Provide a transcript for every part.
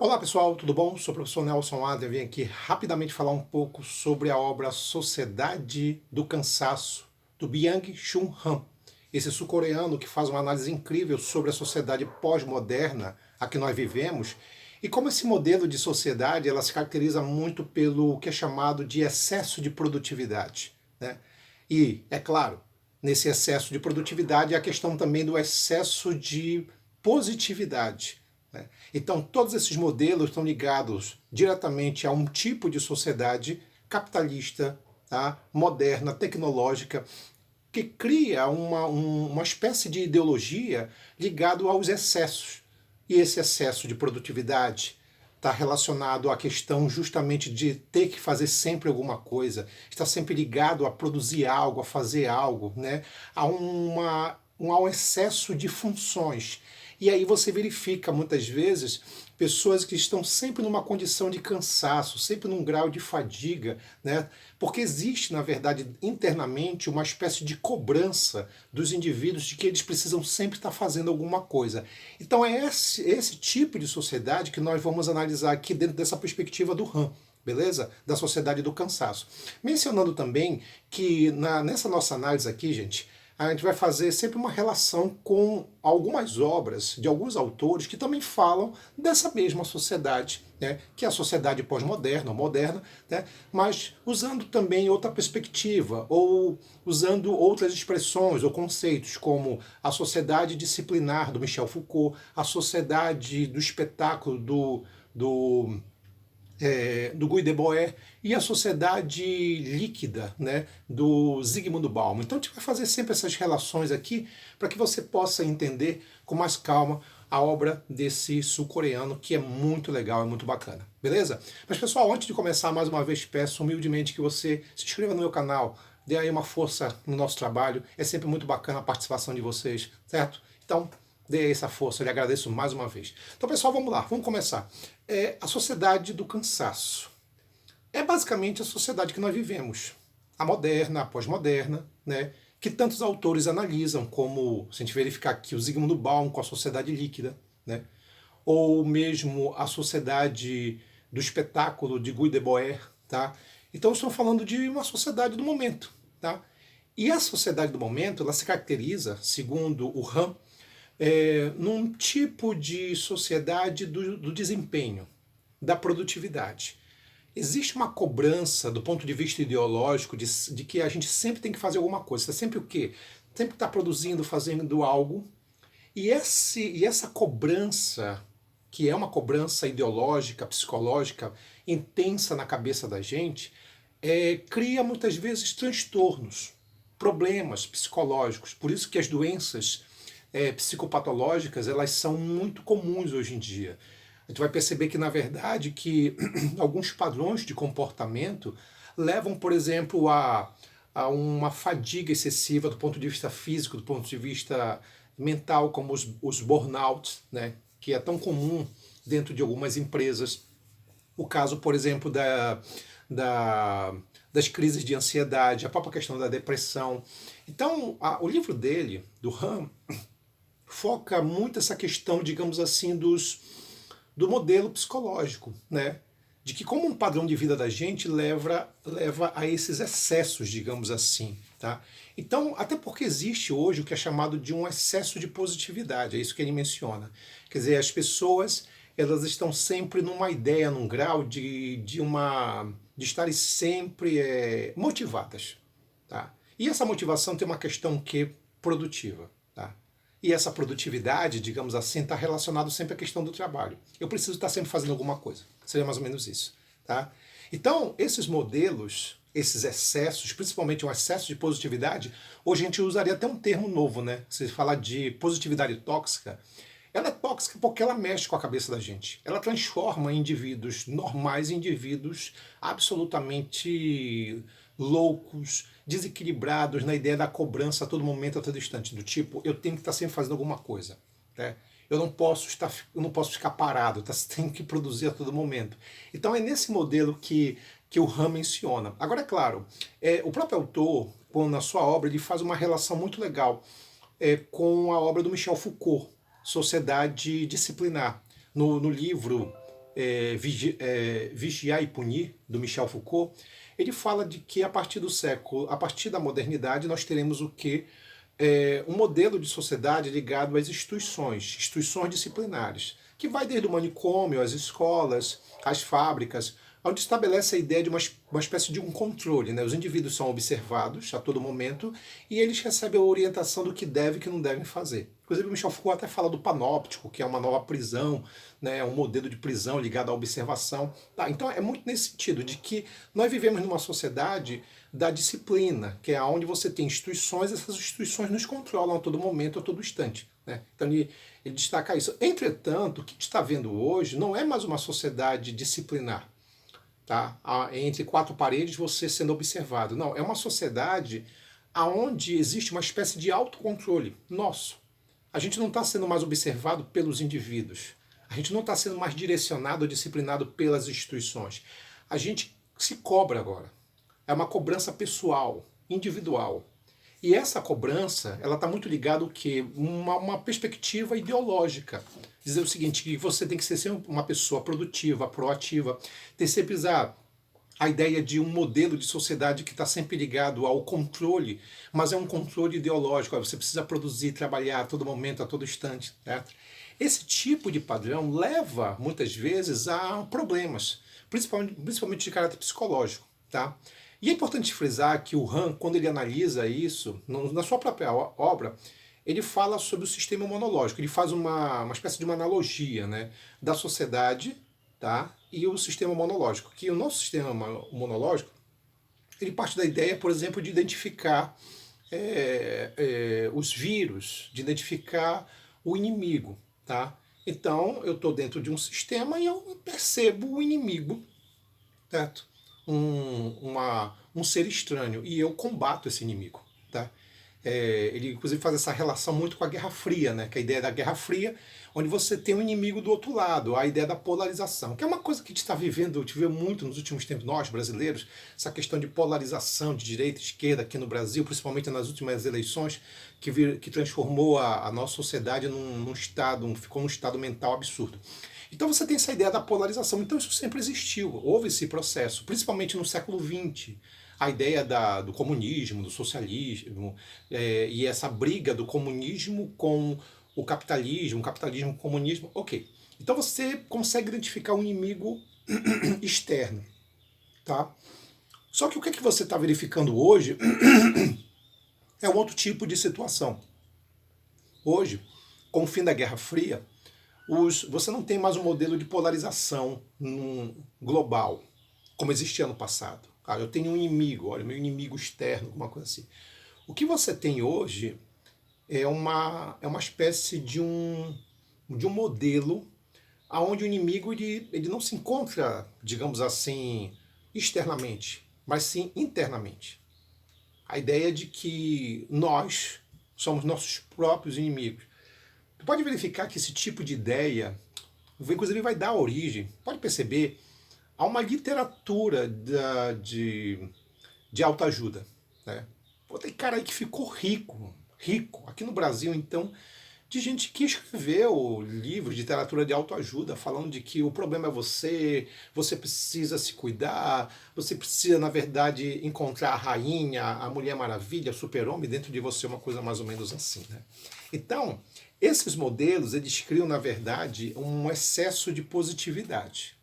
Olá pessoal, tudo bom? Sou o professor Nelson Adler, vim aqui rapidamente falar um pouco sobre a obra Sociedade do Cansaço, do Byung-Chul Han, esse sul-coreano que faz uma análise incrível sobre a sociedade pós-moderna a que nós vivemos e como esse modelo de sociedade ela se caracteriza muito pelo que é chamado de excesso de produtividade, né? E, é claro, nesse excesso de produtividade há a questão também do excesso de positividade, né? Então, todos esses modelos estão ligados diretamente a um tipo de sociedade capitalista, tá? Moderna, tecnológica, que cria uma espécie de ideologia ligado aos excessos. E esse excesso de produtividade está relacionado à questão justamente de ter que fazer sempre alguma coisa, está sempre ligado a produzir algo, a fazer algo, né? A um excesso de funções. E aí você verifica muitas vezes pessoas que estão sempre numa condição de cansaço, sempre num grau de fadiga, né? Porque existe, na verdade, internamente uma espécie de cobrança dos indivíduos de que eles precisam sempre estar fazendo alguma coisa. Então é esse tipo de sociedade que nós vamos analisar aqui dentro dessa perspectiva do Han. Beleza? Da sociedade do cansaço. Mencionando também que nessa nossa análise aqui, gente, a gente vai fazer sempre uma relação com algumas obras de alguns autores que também falam dessa mesma sociedade, né, que é a sociedade pós-moderna ou moderna, né, mas usando também outra perspectiva, ou usando outras expressões ou conceitos, como a sociedade disciplinar do Michel Foucault, a sociedade do espetáculo do Guy Debord e a sociedade líquida, né, do Zygmunt Bauman. Então a gente vai fazer sempre essas relações aqui para que você possa entender com mais calma a obra desse sul-coreano, que é muito legal, é muito bacana. Beleza? Mas pessoal, antes de começar, mais uma vez peço humildemente que você se inscreva no meu canal, dê aí uma força no nosso trabalho, é sempre muito bacana a participação de vocês, certo? Então, dê essa força, eu lhe agradeço mais uma vez. Então, pessoal, vamos lá, vamos começar. A sociedade do cansaço. É basicamente a sociedade que nós vivemos. A moderna, a pós-moderna, né? Que tantos autores analisam, como, se a gente verificar aqui, o Zygmunt Bauman com a sociedade líquida, né? Ou mesmo a sociedade do espetáculo de Guy Debord, tá? Então, estamos falando de uma sociedade do momento, tá? E a sociedade do momento, ela se caracteriza, segundo o Han, num tipo de sociedade do desempenho, da produtividade. Existe uma cobrança do ponto de vista ideológico de que a gente sempre tem que fazer alguma coisa. Você sempre o quê? Sempre está produzindo, fazendo algo. E essa cobrança, que é uma cobrança ideológica, psicológica, intensa na cabeça da gente, cria muitas vezes transtornos, problemas psicológicos. Por isso que as doenças psicopatológicas elas são muito comuns hoje em dia. A gente vai perceber que, na verdade, que alguns padrões de comportamento levam, por exemplo, a uma fadiga excessiva do ponto de vista físico, do ponto de vista mental, como os burnouts, né, que é tão comum dentro de algumas empresas. O caso, por exemplo, da, das crises de ansiedade, a própria questão da depressão. Então, o livro dele, do Han, foca muito essa questão, digamos assim, do modelo psicológico, né? De que como um padrão de vida da gente leva a esses excessos, digamos assim, tá? Então, até porque existe hoje o que é chamado de um excesso de positividade, é isso que ele menciona. Quer dizer, as pessoas, elas estão sempre numa ideia, num grau de estarem sempre motivadas, tá? E essa motivação tem uma questão que produtiva, tá? E essa produtividade, digamos assim, está relacionado sempre à questão do trabalho. Eu preciso estar sempre fazendo alguma coisa. Seria mais ou menos isso, tá? Então, esses modelos, esses excessos, principalmente um excesso de positividade, hoje a gente usaria até um termo novo, né? Se falar de positividade tóxica, ela é tóxica porque ela mexe com a cabeça da gente. Ela transforma indivíduos normais em indivíduos absolutamente loucos, desequilibrados na ideia da cobrança a todo momento, a todo instante, do tipo, eu tenho que estar sempre fazendo alguma coisa, né? Eu não posso ficar parado, tá? Tenho que produzir a todo momento. Então é nesse modelo que o Han menciona. Agora, é claro, o próprio autor, na sua obra, ele faz uma relação muito legal com a obra do Michel Foucault, Sociedade Disciplinar. No livro Vigiar e Punir, do Michel Foucault, ele fala de que a partir da modernidade, nós teremos o quê? Um modelo de sociedade ligado às instituições disciplinares, que vai desde o manicômio, as escolas, as fábricas, onde estabelece a ideia de uma espécie de um controle. Né? Os indivíduos são observados a todo momento e eles recebem a orientação do que devem e que não devem fazer. Inclusive, o Michel Foucault até fala do panóptico, que é uma nova prisão, né? Um modelo de prisão ligado à observação. Tá? Então, é muito nesse sentido, de que nós vivemos numa sociedade da disciplina, que é onde você tem instituições, essas instituições nos controlam a todo momento, a todo instante. Né? Então, ele destaca isso. Entretanto, o que a gente está vendo hoje não é mais uma sociedade disciplinar. Tá? Entre quatro paredes você sendo observado. Não, é uma sociedade onde existe uma espécie de autocontrole nosso. A gente não está sendo mais observado pelos indivíduos. A gente não está sendo mais direcionado ou disciplinado pelas instituições. A gente se cobra agora. É uma cobrança pessoal, individual. E essa cobrança, ela está muito ligada ao quê? Uma perspectiva ideológica. Dizer o seguinte, que você tem que ser sempre uma pessoa produtiva, proativa, ter sempre a ideia de um modelo de sociedade que está sempre ligado ao controle, mas é um controle ideológico. Você precisa produzir, trabalhar a todo momento, a todo instante. Certo? Esse tipo de padrão leva, muitas vezes, a problemas, principalmente de caráter psicológico. Tá? E é importante frisar que o Han, quando ele analisa isso, na sua própria obra, ele fala sobre o sistema imunológico. Ele faz uma espécie de uma analogia, né, da sociedade, tá, e o sistema imunológico. Que o nosso sistema imunológico, ele parte da ideia, por exemplo, de identificar os vírus, de identificar o inimigo. Tá? Então, eu estou dentro de um sistema e eu percebo o inimigo, certo? Um ser estranho, e eu combato esse inimigo. Tá? Ele inclusive faz essa relação muito com a Guerra Fria, né? Que é a ideia da Guerra Fria, onde você tem um inimigo do outro lado, a ideia da polarização, que é uma coisa que a gente está vivendo, a gente vê muito nos últimos tempos, nós brasileiros, essa questão de polarização de direita e esquerda aqui no Brasil, principalmente nas últimas eleições, que transformou a nossa sociedade ficou num estado mental absurdo. Então você tem essa ideia da polarização. Então isso sempre existiu, houve esse processo, principalmente no século XX. A ideia do comunismo, do socialismo, e essa briga do comunismo com o capitalismo com o comunismo, ok. Então você consegue identificar um inimigo externo. Tá? Só que o que você está verificando hoje é um outro tipo de situação. Hoje, com o fim da Guerra Fria, você não tem mais um modelo de polarização global, como existia no passado. Eu tenho um inimigo, olha, meu inimigo externo, alguma coisa assim. O que você tem hoje é uma espécie de um modelo onde o inimigo ele não se encontra, digamos assim, externamente, mas sim internamente. A ideia de que nós somos nossos próprios inimigos. Tu pode verificar que esse tipo de ideia, inclusive, vai dar origem, pode perceber, a uma literatura de autoajuda. Né? Tem cara aí que ficou rico. Aqui no Brasil, então, de gente que escreveu livros de literatura de autoajuda, falando de que o problema é você precisa se cuidar, você precisa, na verdade, encontrar a rainha, a Mulher Maravilha, o super-homem dentro de você, uma coisa mais ou menos assim. Né? Então, esses modelos, eles criam, na verdade, um excesso de positividade.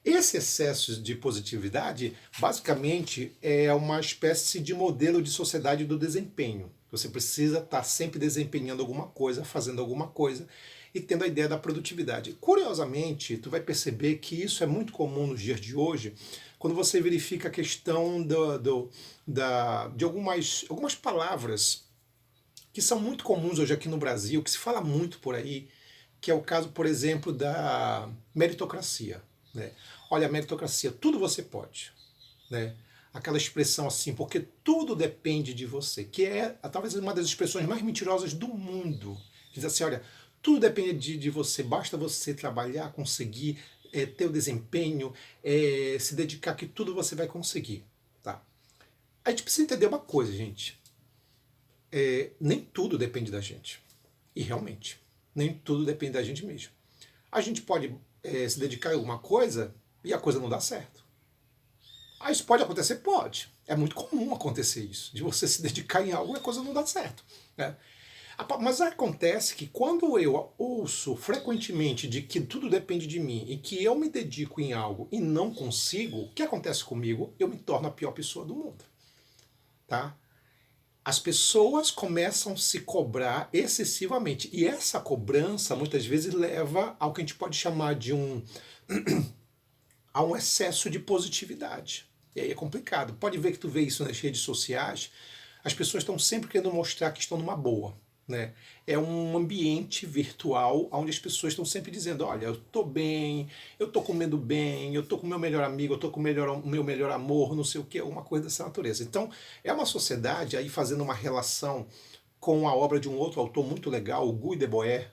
Esse excesso de positividade, basicamente, é uma espécie de modelo de sociedade do desempenho. Você precisa estar sempre desempenhando alguma coisa, fazendo alguma coisa e tendo a ideia da produtividade. Curiosamente, tu vai perceber que isso é muito comum nos dias de hoje, quando você verifica a questão de algumas palavras que são muito comuns hoje aqui no Brasil, que se fala muito por aí, que é o caso, por exemplo, da meritocracia. Né? Olha, a meritocracia, tudo você pode. Né? Aquela expressão assim, porque tudo depende de você, que é talvez uma das expressões mais mentirosas do mundo. Diz assim, olha, tudo depende de você, basta você trabalhar, conseguir ter o desempenho, se dedicar, que tudo você vai conseguir. Tá? A gente precisa entender uma coisa, gente. Nem tudo depende da gente. E realmente, nem tudo depende da gente mesmo. A gente pode se dedicar a alguma coisa e a coisa não dá certo. Ah, isso pode acontecer? Pode. É muito comum acontecer isso, de você se dedicar em algo e a coisa não dar certo, né? Mas acontece que quando eu ouço frequentemente de que tudo depende de mim e que eu me dedico em algo e não consigo, o que acontece comigo? Eu me torno a pior pessoa do mundo, tá? As pessoas começam a se cobrar excessivamente e essa cobrança muitas vezes leva ao que a gente pode chamar de a um excesso de positividade. E aí é complicado. Pode ver que tu vê isso nas redes sociais, as pessoas estão sempre querendo mostrar que estão numa boa, né? É um ambiente virtual onde as pessoas estão sempre dizendo, olha, eu tô bem, eu tô comendo bem, eu tô com o meu melhor amigo, eu tô com o meu melhor amor, não sei o que, alguma coisa dessa natureza. Então, é uma sociedade aí fazendo uma relação com a obra de um outro autor muito legal, o Guy Debord,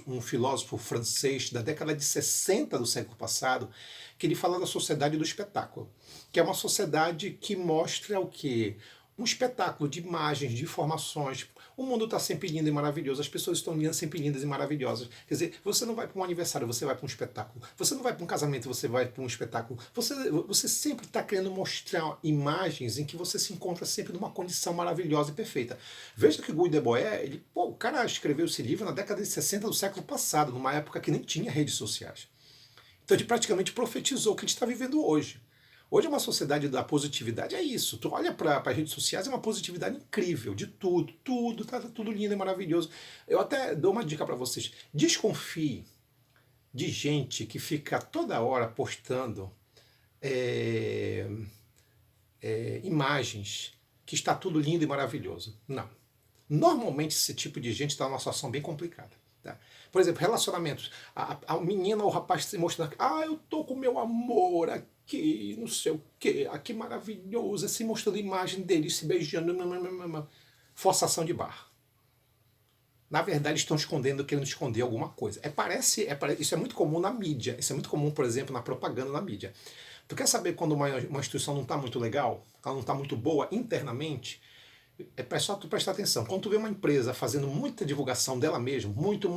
um filósofo francês da década de 60 do século passado, que ele fala da sociedade do espetáculo, que é uma sociedade que mostra o quê? Um espetáculo de imagens, de informações. O mundo está sempre lindo e maravilhoso, as pessoas estão sempre lindas e maravilhosas. Quer dizer, você não vai para um aniversário, você vai para um espetáculo. Você não vai para um casamento, você vai para um espetáculo. Você sempre está querendo mostrar imagens em que você se encontra sempre numa condição maravilhosa e perfeita. Veja que Guy Debord, o cara escreveu esse livro na década de 60 do século passado, numa época que nem tinha redes sociais. Então ele praticamente profetizou o que a gente está vivendo hoje. Hoje é uma sociedade da positividade, é isso. Tu olha para as redes sociais, é uma positividade incrível, de tudo, tá tudo lindo e maravilhoso. Eu até dou uma dica para vocês. Desconfie de gente que fica toda hora postando imagens que está tudo lindo e maravilhoso. Não. Normalmente esse tipo de gente está numa situação bem complicada. Tá? Por exemplo, relacionamentos. A menina ou o rapaz se mostrando, eu tô com meu amor aqui, não sei o quê, que maravilhoso, se mostrando imagem deles se beijando, forçação de barra. Na verdade, estão escondendo, querendo esconder alguma coisa. Isso é muito comum na mídia, isso é muito comum, por exemplo, na propaganda na mídia. Tu quer saber quando uma instituição não está muito legal, ela não está muito boa internamente? É só tu prestar atenção. Quando tu vê uma empresa fazendo muita divulgação dela mesma, muito,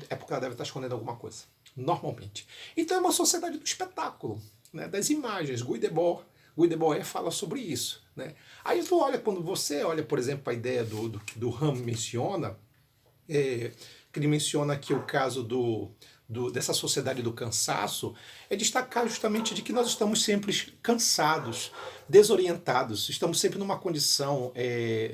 é porque ela deve estar escondendo alguma coisa. Normalmente. Então é uma sociedade do espetáculo, né, das imagens. Guy Debord fala sobre isso. Né? Aí tu olha, quando você olha, por exemplo, a ideia do Ram menciona, que ele menciona aqui o caso dessa sociedade do cansaço, é destacar justamente de que nós estamos sempre cansados, desorientados, estamos sempre numa condição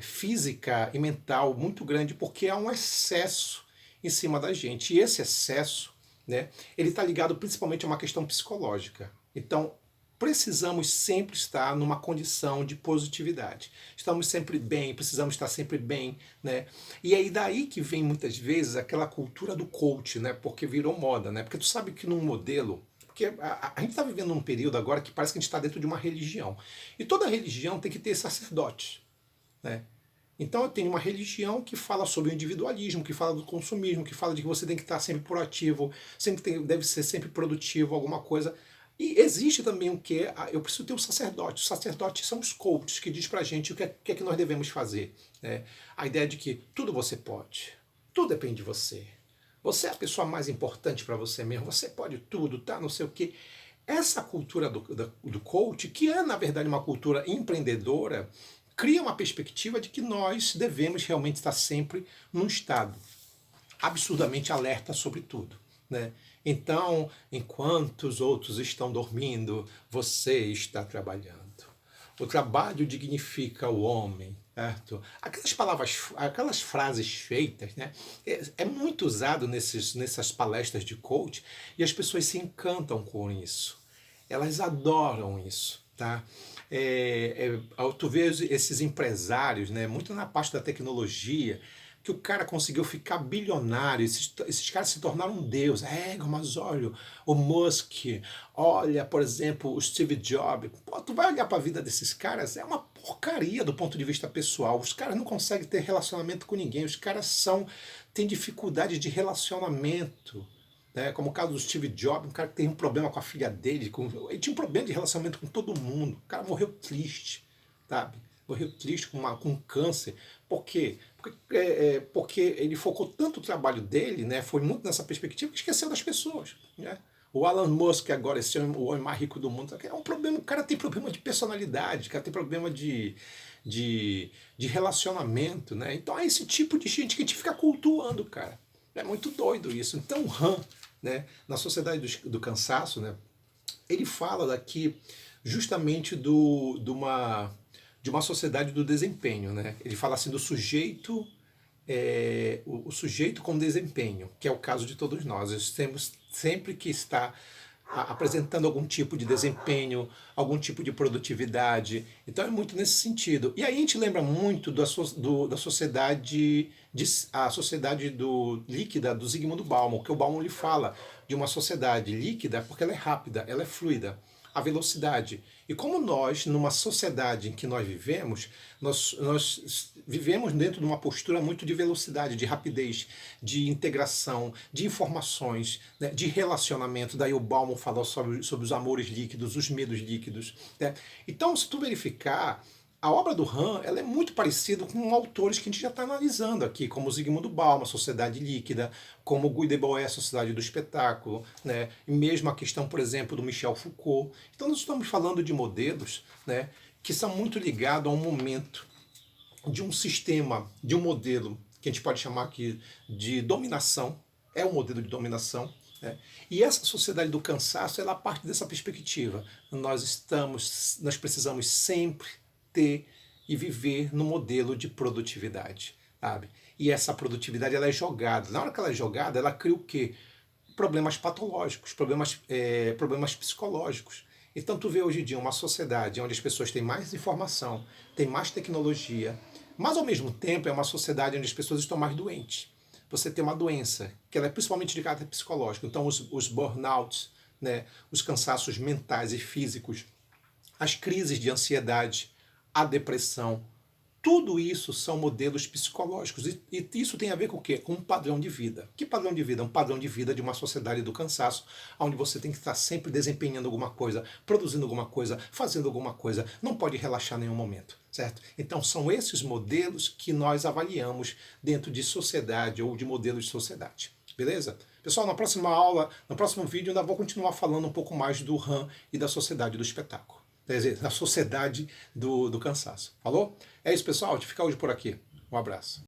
física e mental muito grande, porque há um excesso em cima da gente. E esse excesso, né, ele está ligado principalmente a uma questão psicológica. Então, precisamos sempre estar numa condição de positividade. Estamos sempre bem, precisamos estar sempre bem, né? E aí daí que vem muitas vezes aquela cultura do coach, né? Porque virou moda, né? Porque tu sabe que num modelo, porque a gente está vivendo um período agora que parece que a gente está dentro de uma religião. E toda religião tem que ter sacerdotes, né? Então eu tenho uma religião que fala sobre o individualismo, que fala do consumismo, que fala de que você tem que estar sempre proativo, deve ser sempre produtivo, alguma coisa. E existe também o que? Eu preciso ter um sacerdote. Os sacerdotes são os coaches que diz pra gente o que é que nós devemos fazer. Né? A ideia de que tudo você pode, tudo depende de você. Você é a pessoa mais importante para você mesmo, você pode tudo, tá? Não sei o quê. Essa cultura do coach, que é na verdade uma cultura empreendedora, cria uma perspectiva de que nós devemos realmente estar sempre num estado absurdamente alerta sobre tudo. Né? Então, enquanto os outros estão dormindo, você está trabalhando. O trabalho dignifica o homem, certo? Aquelas frases feitas, né? É muito usado nessas palestras de coach e as pessoas se encantam com isso. Elas adoram isso, tá? Tu vê esses empresários, né? Muito na parte da tecnologia, que o cara conseguiu ficar bilionário, esses caras se tornaram um deus. Mas olha, o Musk, olha, por exemplo, o Steve Jobs. Pô, tu vai olhar para a vida desses caras, é uma porcaria do ponto de vista pessoal. Os caras não conseguem ter relacionamento com ninguém, os caras têm dificuldade de relacionamento. Né? Como o caso do Steve Jobs, um cara que tem um problema com a filha dele, ele tinha um problema de relacionamento com todo mundo, o cara morreu triste, sabe? morreu triste com câncer. Por quê? Porque ele focou tanto o trabalho dele, né, foi muito nessa perspectiva, que esqueceu das pessoas, né? O Elon Musk agora, esse homem, o homem mais rico do mundo, é um problema, o cara tem problema de personalidade, o cara tem problema de relacionamento, né? Então é esse tipo de gente que a gente fica cultuando, cara. É muito doido isso. Então o Han, né, na Sociedade do Cansaço, né, ele fala daqui justamente de uma sociedade do desempenho, né? Ele fala assim do sujeito, o sujeito com desempenho, que é o caso de todos nós. Nós temos sempre que estar apresentando algum tipo de desempenho, algum tipo de produtividade. Então é muito nesse sentido. E aí a gente lembra muito da sociedade, a sociedade líquida do Zygmunt Bauman, que o Bauman lhe fala de uma sociedade líquida porque ela é rápida, ela é fluida. A velocidade. E como nós, numa sociedade em que nós vivemos, nós vivemos dentro de uma postura muito de velocidade, de rapidez, de integração, de informações, né, de relacionamento. Daí o Bauman fala sobre os amores líquidos, os medos líquidos. Né? Então, se tu verificar, a obra do Han ela é muito parecida com autores que a gente já está analisando aqui, como Zygmunt Bauman, Sociedade Líquida, como Guy Debord, Sociedade do Espetáculo, né? E mesmo a questão, por exemplo, do Michel Foucault. Então nós estamos falando de modelos, né, que são muito ligados a um momento de um sistema, de um modelo que a gente pode chamar aqui de dominação, é um modelo de dominação, né? E essa sociedade do cansaço, ela parte dessa perspectiva. Nós precisamos sempre ter e viver no modelo de produtividade, sabe? E essa produtividade ela é jogada. Na hora que ela é jogada, ela cria o quê? Problemas patológicos, problemas psicológicos. Então tu vê hoje em dia uma sociedade onde as pessoas têm mais informação, têm mais tecnologia, mas ao mesmo tempo é uma sociedade onde as pessoas estão mais doentes. Você tem uma doença, que ela é principalmente de caráter psicológico. Então os burnouts, né, os cansaços mentais e físicos, as crises de ansiedade, a depressão, tudo isso são modelos psicológicos. E isso tem a ver com o quê? Com um padrão de vida. Que padrão de vida? Um padrão de vida de uma sociedade do cansaço, onde você tem que estar sempre desempenhando alguma coisa, produzindo alguma coisa, fazendo alguma coisa. Não pode relaxar em nenhum momento, certo? Então são esses modelos que nós avaliamos dentro de sociedade ou de modelos de sociedade. Beleza? Pessoal, na próxima aula, no próximo vídeo, eu ainda vou continuar falando um pouco mais do Han e da sociedade do espetáculo. Quer dizer, da sociedade do cansaço. Falou? É isso, pessoal. A gente fica hoje por aqui. Um abraço.